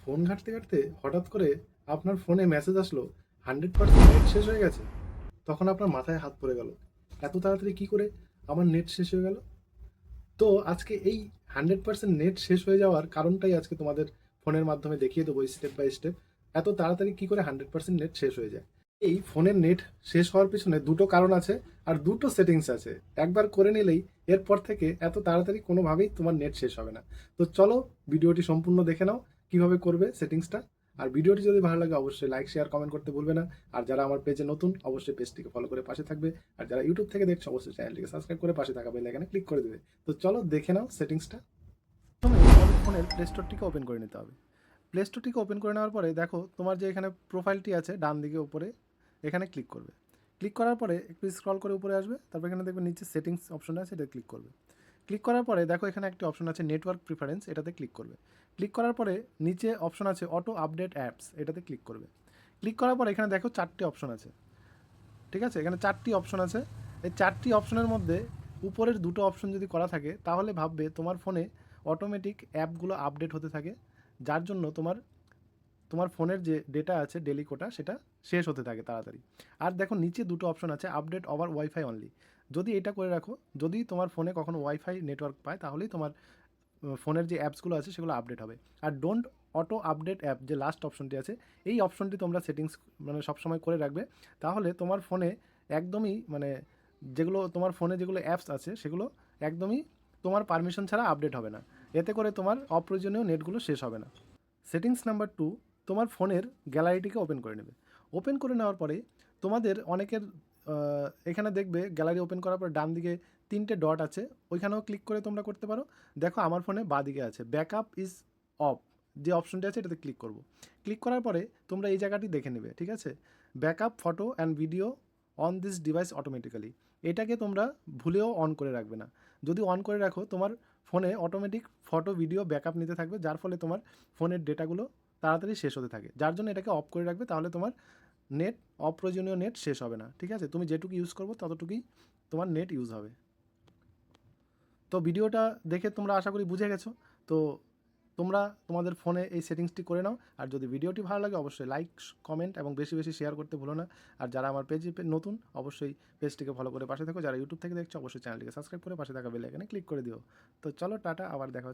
Phone ঘাঁটতে ঘাঁটতে হঠাৎ করে আপনার ফোনে মেসেজ আসলো 100% নেট শেষ হয়ে গেছে। তখন আপনার মাথায় হাত পড়ে গেল, এত তাড়াতাড়ি কি করে আমার নেট শেষ হয়ে গেল। তো আজকে এই 100% নেট শেষ হয়ে যাওয়ার কারণটাই আজকে তোমাদের ফোনের মাধ্যমে দেখিয়ে দেবো স্টেপ বাই স্টেপ। এত তাড়াতাড়ি কি করে 100% নেট শেষ হয়ে যায়। এই ফোনের নেট শেষ হওয়ার পিছনে দুটো কারণ আছে, আর দুটো সেটিংস আছে। একবার করে নিলেই এরপর থেকে এত তাড়াতাড়ি কোনোভাবেই তোমার নেট শেষ হবে না। তো চলো ভিডিওটি সম্পূর্ণ দেখে নাও কিভাবে করবে সেটিংসটা। আর ভিডিওটি যদি ভালো লাগে অবশ্যই লাইক শেয়ার কমেন্ট করতে ভুলবে না। আর যারা আমার পেজে নতুন অবশ্যই পেজটিকে ফলো করে পাশে থাকবে। আর যারা ইউটিউব থেকে দেখছো অবশ্যই চ্যানেলটিকে সাবস্ক্রাইব করে পাশে থাকা বেল আইকনে ক্লিক করে দেবে। তো চলো দেখে নাও সেটিংসটা। প্রথমে তোমাদের ফোনের প্লে স্টোরটিকে ওপেন করে নিতে হবে। প্লে স্টোরটিকে ওপেন করে নেওয়ার পরে দেখো তোমার যে এখানে প্রোফাইলটি আছে ডান দিকে উপরে, এখানে ক্লিক করবে। ক্লিক করার পরে একটু স্ক্রল করে উপরে আসবে, তারপর এখানে দেখবে নিচে সেটিংস অপশন আছে, এটা ক্লিক করবে। ক্লিক করার পরে দেখো এখানে একটি অপশন আছে নেটওয়ার্ক প্রিফারেন্স, এটাতে ক্লিক করবে। ক্লিক করার পরে নিচে অপশন আছে অটো আপডেট অ্যাপস, এটাতে ক্লিক করবে। ক্লিক করার পরে এখানে দেখো 4টি অপশন আছে, ঠিক আছে? এখানে 4টি অপশন আছে। এই 4টি অপশনের মধ্যে উপরের দুটো অপশন যদি করা থাকে তাহলে ভাববে তোমার ফোনে অটোমেটিক অ্যাপগুলো আপডেট হতে থাকে, যার জন্য তোমার তোমার ফোনের যে ডেটা আছে ডেলি কোটা সেটা শেষ হতে থাকে তাড়াতাড়ি। আর দেখো নিচে দুটো অপশন আছে আপডেট ওভার ওয়াইফাই অনলি, যদি এটা করে রাখো, যদি তোমার ফোনে কখনো ওয়াইফাই নেটওয়ার্ক পায় তাহলেই তোমার ফোনের যে অ্যাপসগুলো আছে সেগুলো আপডেট হবে। আর ডোন্ট অটো আপডেট অ্যাপ যে লাস্ট অপশনটি আছে, এই অপশনটি তোমরা সেটিংস মানে সবসময় করে রাখবে। তাহলে তোমার ফোনে একদমই মানে যেগুলো তোমার ফোনে যেগুলো অ্যাপস আছে সেগুলো একদমই তোমার পারমিশন ছাড়া আপডেট হবে না। এতে করে তোমার অপ্রয়োজনীয় নেটগুলো শেষ হবে না। সেটিংস নাম্বার 2, তোমার ফোনের গ্যালারিটিকে ওপেন করে নেবে। ওপেন করে নেওয়ার পরে তোমাদের অনেকের এখানে দেখবে গ্যালারি ওপেন করার পর ডান দিকে 3টে ডট আছে, ওইখানেও ক্লিক করে তোমরা করতে পারো। দেখো আমার ফোনে বাঁদিকে আছে ব্যাকআপ ইজ অফ, যে অপশনটি আছে এটাতে ক্লিক করব। ক্লিক করার পরে তোমরা এই জায়গাটি দেখে নেবে, ঠিক আছে? Backup photo and video on this device automatically, এটাকে তোমরা ভুলেও অন করে রাখবে না। যদি অন করে রাখো তোমার ফোনে অটোমেটিক ফটো ভিডিও ব্যাকআপ নিতে থাকবে, যার ফলে তোমার ফোনের ডেটাগুলো তাড়াতাড়ি শেষ হতে থাকে। যার জন্য এটাকে অফ করে রাখবে, তাহলে তোমার নেট অপ্রয়োজনীয় নেট শেষ হবে না, ঠিক আছে? তুমি যেটুকু ইউজ করবো ততটুকুই তোমার নেট ইউজ হবে। তো ভিডিওটা দেখে তোমরা আশা করি বুঝে গেছো। তো তোমরা তোমাদের ফোনে এই সেটিংসটি করে নাও। আর যদি ভিডিওটি ভালো লাগে অবশ্যই লাইক কমেন্ট এবং বেশি বেশি শেয়ার করতে ভুলো না। আর যারা আমার পেজে নতুন অবশ্যই পেজটিকে ফলো করে পাশে থাকো। যারা ইউটিউব থেকে দেখছো অবশ্যই চ্যানেলটিকে সাবস্ক্রাইব করে পাশে থাকা বেল আইকনে ক্লিক করে দিও। তো চলো টাটা, আবার দেখা হচ্ছে।